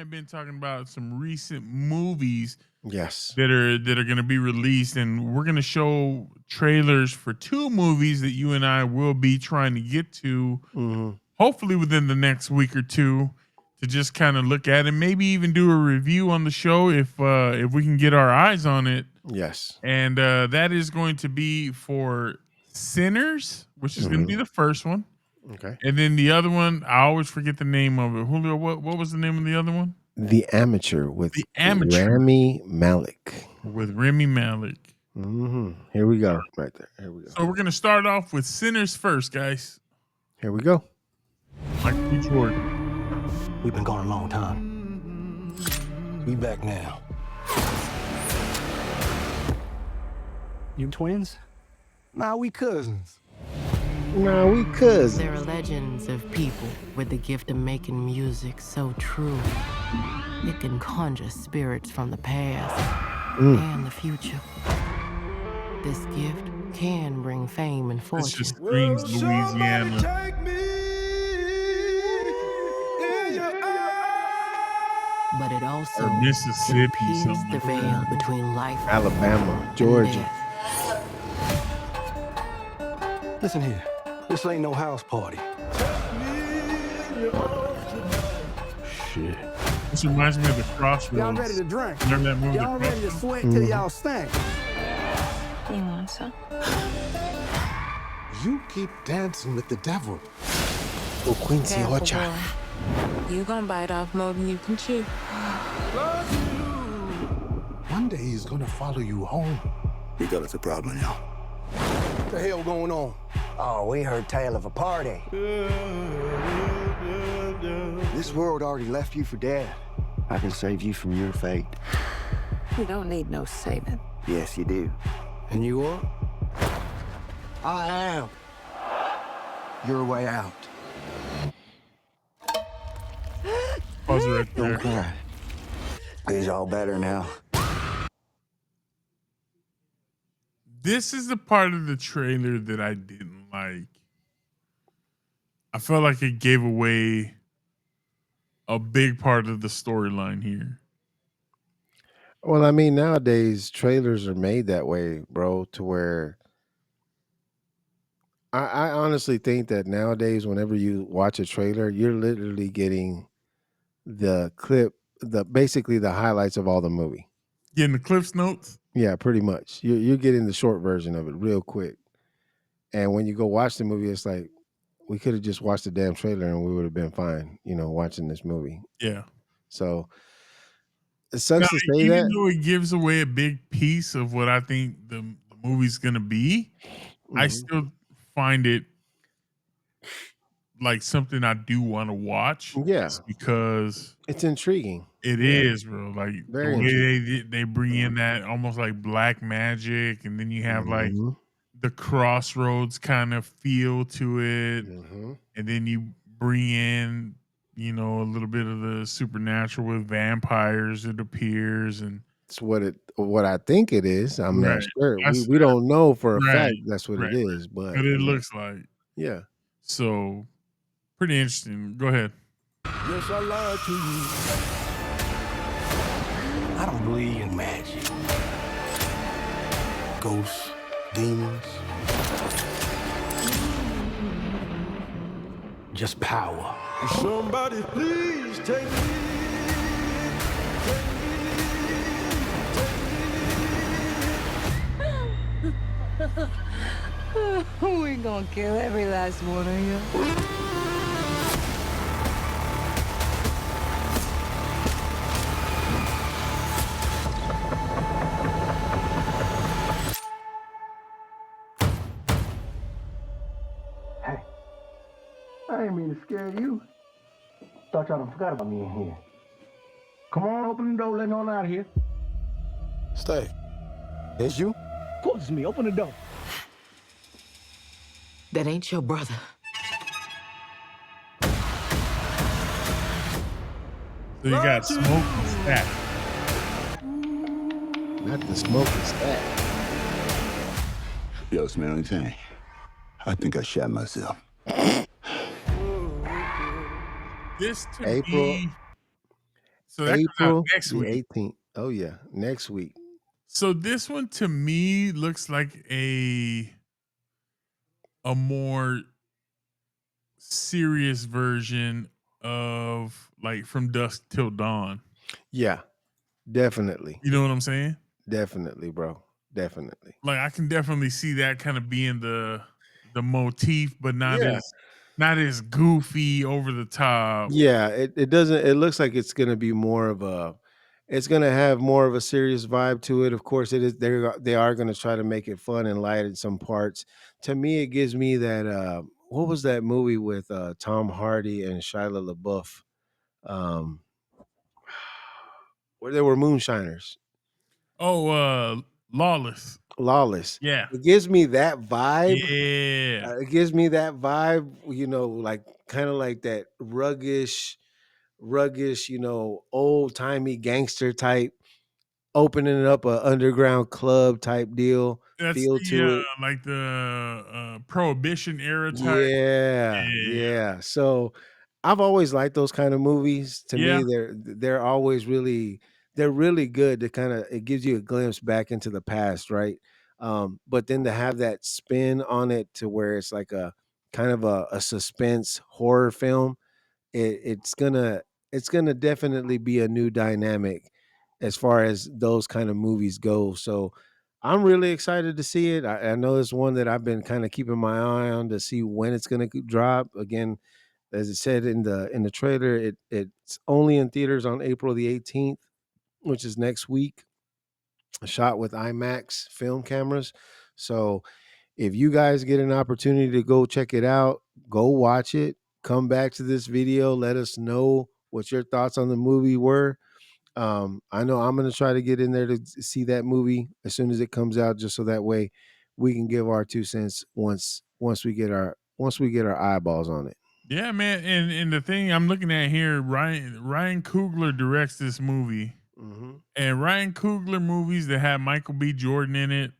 have been talking about some recent movies Yes. that are going to be released, and we're going to show trailers for two movies that you and I will be trying to get to, Mhm. hopefully within the next week or two, to just kind of look at it, maybe even do a review on the show if we can get our eyes on it. Yes. And that is going to be for Sinners, which is going to be Mhm. the first one. Okay. And then the other one, I always forget the name of it. Julio, what was the name of the other one? The Amateur with The Amateur Rami Malek. with Remy Malik. Here we go. Right there. Here we go. So we're gonna start off with Sinners first, guys. Here we go. Michael B. Jordan. We've been gone a long time. We back now. You twins? Nah, we cousins. Nah, we cousins. There are legends of people with the gift of making music so true. It can conjure spirits from the past and the future. This gift can bring fame and This fortune. just screams Louisiana. But it also Or Mississippi, can pierce something the like veil that. between life Alabama, and Georgia. death. Listen here. This ain't no house party. Shit. This reminds me of the Crossroads. Y'all ready to drink? Remember that movie? Y'all The ready to Crossroads? sweat till y'all stink? You want some? You keep dancing with the devil. Oh, Quincy Careful, Ocha. boy. You gonna bite off more than you can chew. One day he's gonna follow you home. We got us a problem now. What the hell going on? Oh, we heard tale of a party. This world already left you for dead. I can save you from your fate. You don't need no saving. Yes, you do. And you are? I am your way out. Pause it right there. Don't cry. He's all better now. This is the part of the trailer that I didn't like. I felt like it gave away a big part of the storyline here. Well, I mean, nowadays trailers are made that way, bro, to where I honestly think that nowadays, whenever you watch a trailer, you're literally getting the clip, basically the highlights of all the movie. Getting the Cliff's Notes. Yeah, pretty much. You're getting the short version of it real quick. And when you go watch the movie, it's like we could have just watched the damn trailer and we would have been fine, watching this movie. Yeah. So it sucks Now, to say even that. though it gives away a big piece of what I think the movie's gonna be, I still find it like something I do want to watch. Yeah. Just because It's intriguing. it is, bro. Like Very the way they bring in that almost like black magic, and then you have like Mhm. the crossroads kind of feel to it, Mhm. and then you bring in a little bit of the supernatural with vampires. It appears, and It's what I think it is. I'm not Right. sure. That's- We don't know for a right, fact that's what right, it is, but but it looks like yeah. so pretty interesting. Go ahead. Yes, I lied to you. I don't believe in magic. Ghosts, demons. Just power. Somebody please take me. We gonna kill every last one of you. Hey, I ain't mean to scare you. Thought y'all done forgot about me in here. Come on, open the door, let me on out of here. Stay. It's you? Of course it's me, open the door. That ain't your brother. So you got Smoke and Stack. Not the smoke is that. Yo, smell anything? I think I shot myself. This to April. me So that comes out April next the week. 18th. Oh yeah, next week. So this one to me looks like a more serious version of like From Dusk Till Dawn. Yeah, definitely. You know what I'm saying? Definitely, bro. Definitely. Like I can definitely see that kind of being the motif, but Yeah. not as goofy over the top. Yeah, it doesn't it looks like it's gonna be more of a it's gonna have more of a serious vibe to it. Of course, it is they are gonna try to make it fun and light in some parts. To me, it gives me that what was that movie with Tom Hardy and Shia LaBeouf? Um where they were moonshiners. Oh, Lawless. Lawless. Yeah. It gives me that vibe. Yeah. It gives me that vibe, like kind of like that ruggish, old timey gangster type, opening up a underground club type deal That's feel the to it. like the Prohibition era type. Yeah, Yeah. yeah. So I've always liked those kind of movies. To Yeah. me, they're always they're really good to kind of it gives you a glimpse back into the past, right? But then to have that spin on it to where it's like a kind of a suspense horror film, it's gonna definitely be a new dynamic as far as those kind of movies go. So I'm really excited to see it. I know it's one that I've been kind of keeping my eye on to see when it's gonna drop. Again, as it said in the trailer, it's only in theaters on April the 18th, which is next week. Shot with IMAX film cameras. So if you guys get an opportunity to go check it out, go watch it. Come back to this video. Let us know what your thoughts on the movie were. I know I'm gonna try to get in there to see that movie as soon as it comes out, just so that way we can give our 2 cents once we get our eyeballs on it. Yeah, man. And the thing I'm looking at here, Ryan Coogler directs this movie. Mm-hmm. And Ryan Coogler movies that have Michael B. Jordan in it,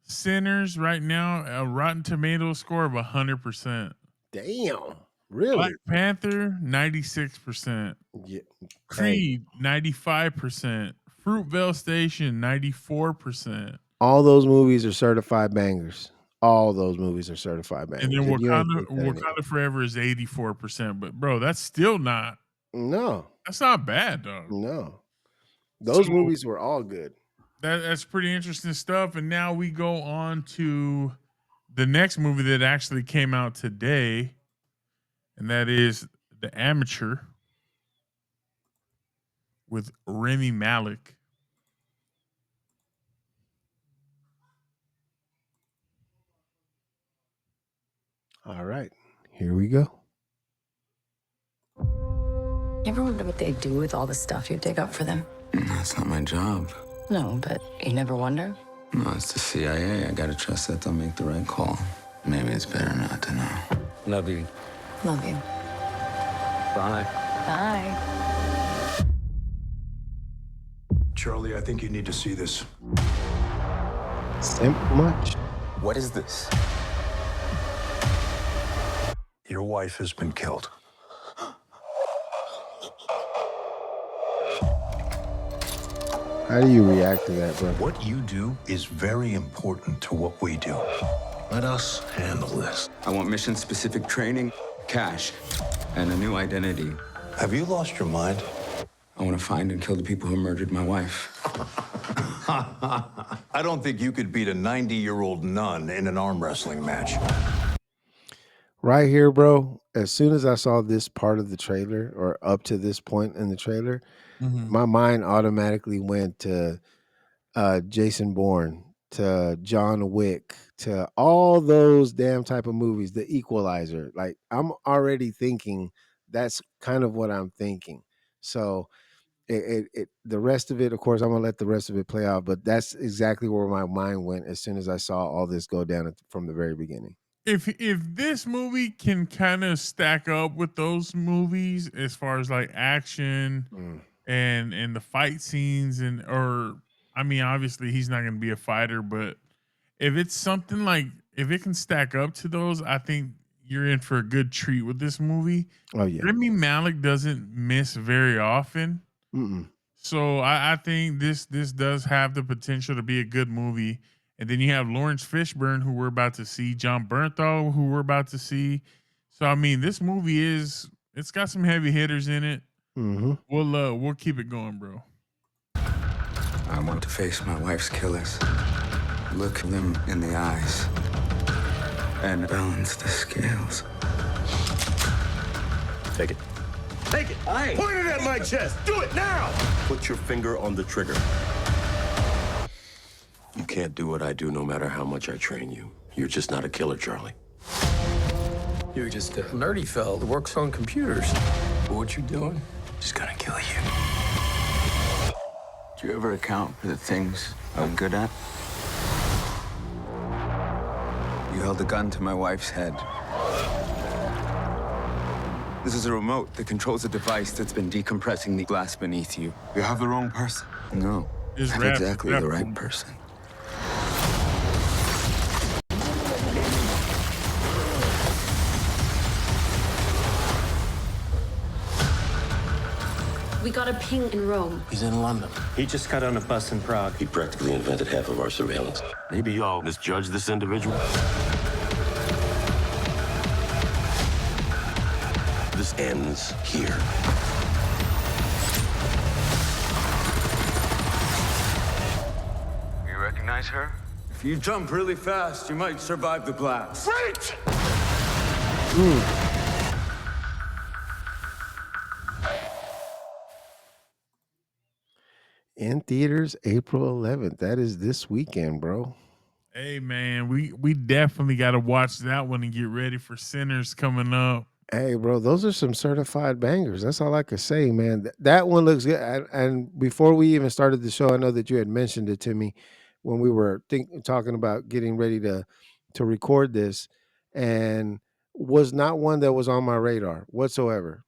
Sinners right now, a Rotten Tomatoes score of 100%. Damn, really? Black Panther, 96%. Yeah. Creed, 95%. Fruitvale Station, 94%. All those movies are certified bangers. All those movies are certified bangers. And then If you ain't Wakanda, get that in. Wakanda Forever is 84%. But bro, that's still not No, that's not bad, dog. no. Those So- movies were all good. That's pretty interesting stuff. And now we go on to the next movie that actually came out today, and that is The Amateur with Remy Malek. All right, here we go. You ever wonder what they do with all the stuff you dig up for them? That's not my job. No, but you never wonder? No, it's the CIA. I gotta trust that they'll make the right call. Maybe it's better not to know. Love you. Love you. Bye. Bye. Charlie, I think you need to see this. Simp much? What is this? Your wife has been killed. How do you react to that, bro? What you do is very important to what we do. Let us handle this. I want mission-specific training, cash, and a new identity. Have you lost your mind? I want to find and kill the people who murdered my wife. I don't think you could beat a 90-year-old nun in an arm wrestling match. Right here, bro. As soon as I saw this part of the trailer, or up to this point in the trailer, my mind automatically went to Jason Bourne, to John Wick, to all those damn type of movies, The Equalizer. Like, I'm already thinking that's kind of what I'm thinking. So the rest of it, of course, I'm gonna let the rest of it play out, but that's exactly where my mind went as soon as I saw all this go down from the very beginning. If this movie can kind of stack up with those movies as far as like action and the fight scenes, or I mean, obviously he's not going to be a fighter, but if it's something like, if it can stack up to those, I think you're in for a good treat with this movie. Oh yeah. Remy Malik doesn't miss very often. Mm-mm. So I think this does have the potential to be a good movie. And then you have Lawrence Fishburne, who we're about to see, John Bernthal, who we're about to see. So I mean, this movie it's got some heavy hitters in it. Mm-hmm. We'll keep it going, bro. I want to face my wife's killers, look them in the eyes, and balance the scales. Take it. Take it. Aye. Point it at my chest. Do it now. Put your finger on the trigger. You can't do what I do no matter how much I train you. You're just not a killer, Charlie. You're just a nerdy fella that works on computers. But what you doing? Just gonna kill you. Do you ever account for the things I'm good at? You held a gun to my wife's head. This is a remote that controls a device that's been decompressing the glass beneath you. You have the wrong person. No, It's not rap- exactly rap- the right person. We got a ping in Rome. He's in London. He just got on a bus in Prague. He practically invented half of our surveillance. Maybe y'all misjudged this individual. This ends here. You recognize her? If you jump really fast, you might survive the blast. Great! In theaters, April 11th. That is this weekend, bro. Hey man, we definitely got to watch that one and get ready for Sinners coming up. Hey, bro, those are some certified bangers. That's all I could say, man. That one looks good. And before we even started the show, I know that you had mentioned it to me when we were talking about getting ready to record this, and was not one that was on my radar whatsoever.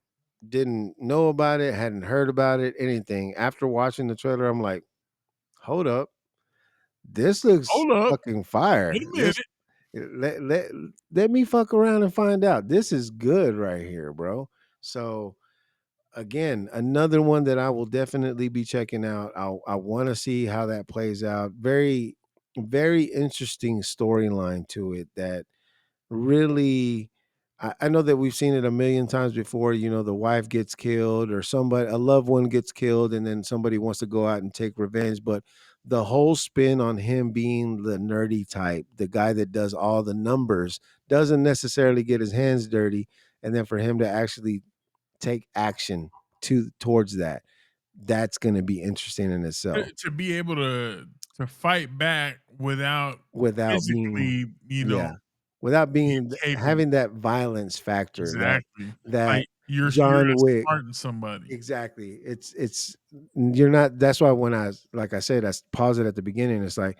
Didn't know about it, hadn't heard about it, anything. After watching the trailer, I'm like, hold up. This looks Hold up. fucking fire. Wait a minute. Let me fuck around and find out. This is good right here, bro. So again, another one that I will definitely be checking out. I want to see how that plays out. Very, very interesting storyline to it that really I know that we've seen it a million times before. You know, the wife gets killed or a loved one gets killed, and then somebody wants to go out and take revenge. But the whole spin on him being the nerdy type, the guy that does all the numbers, doesn't necessarily get his hands dirty. And then for him to actually take action towards that's going to be interesting in itself. To be able to fight back without Physically being, without being capable. having that violence factor. Exactly. That Like you're John Wick. smarting somebody. Exactly. It's you're not. That's why when I paused it at the beginning. It's like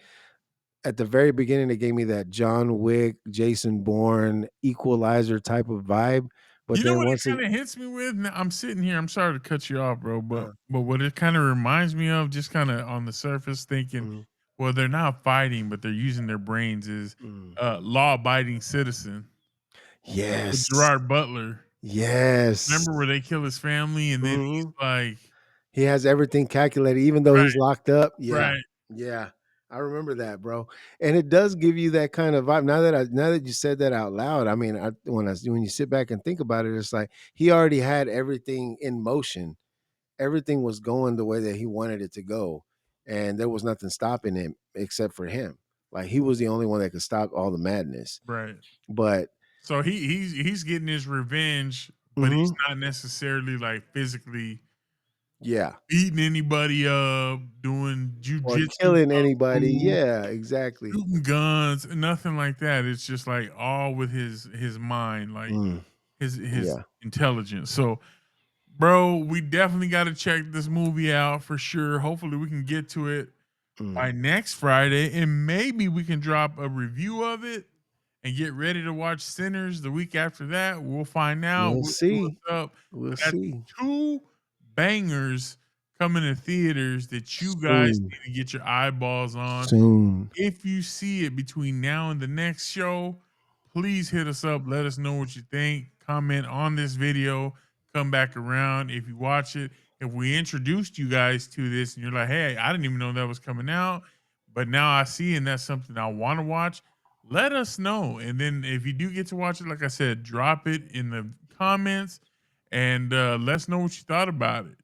at the very beginning, it gave me that John Wick, Jason Bourne, Equalizer type of vibe. But You then know what it once kind of hits me with? Now, I'm sitting here. I'm sorry to cut you off, bro, but what it kind of reminds me of, just kind of on the surface, thinking, well, they're not fighting, but they're using their brains. Is Law-Abiding Citizen? Yes, With Gerard Butler. Yes. Remember where they kill his family, and then he's like, he has everything calculated, even though he's locked up. Yeah, right. Yeah. I remember that, bro. And it does give you that kind of vibe. Now that you said that out loud, I mean, when you sit back and think about it, it's like he already had everything in motion. Everything was going the way that he wanted it to go, and there was nothing stopping him except for him. Like he was the only one that could stop all the madness. Right. But so he's getting his revenge, but he's not necessarily like physically beating anybody up, doing jujitsu, or killing anybody. Yeah, exactly. Shooting guns, nothing like that. It's just like all with his mind, like his intelligence. So, bro, we definitely got to check this movie out for sure. Hopefully, we can get to it by next Friday, and maybe we can drop a review of it and get ready to watch Sinners the week after that. We'll find out. We'll see. What's up. We'll Got see. 2 bangers coming to theaters that you guys need to get your eyeballs on. Soon. If you see it between now and the next show, please hit us up. Let us know what you think. Comment on this video. Come back around if you watch it. If we introduced you guys to this and you're like, hey, I didn't even know that was coming out, but now I see and that's something I want to watch, let us know. And then if you do get to watch it, like I said, drop it in the comments and let us know what you thought about it.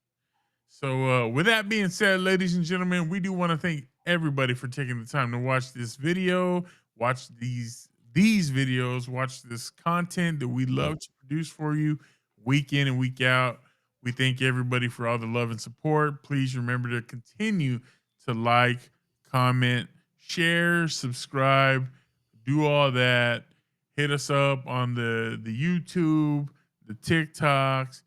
So with that being said, ladies and gentlemen, we do want to thank everybody for taking the time to watch this video, watch these videos, watch this content that we love to produce for you week in and week out. We thank everybody for all the love and support. Please remember to continue to like, comment, share, subscribe, do all that. Hit us up on the YouTube, the TikToks.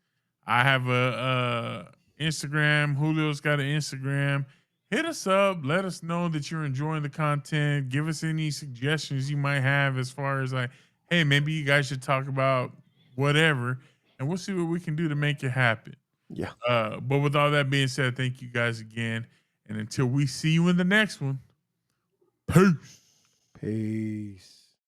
I have a Instagram. Julio's got an Instagram. Hit us up. Let us know that you're enjoying the content. Give us any suggestions you might have as far as like, hey, maybe you guys should talk about whatever, and we'll see what we can do to make it happen. Yeah. But with all that being said, thank you guys again. And until we see you in the next one, peace. Peace.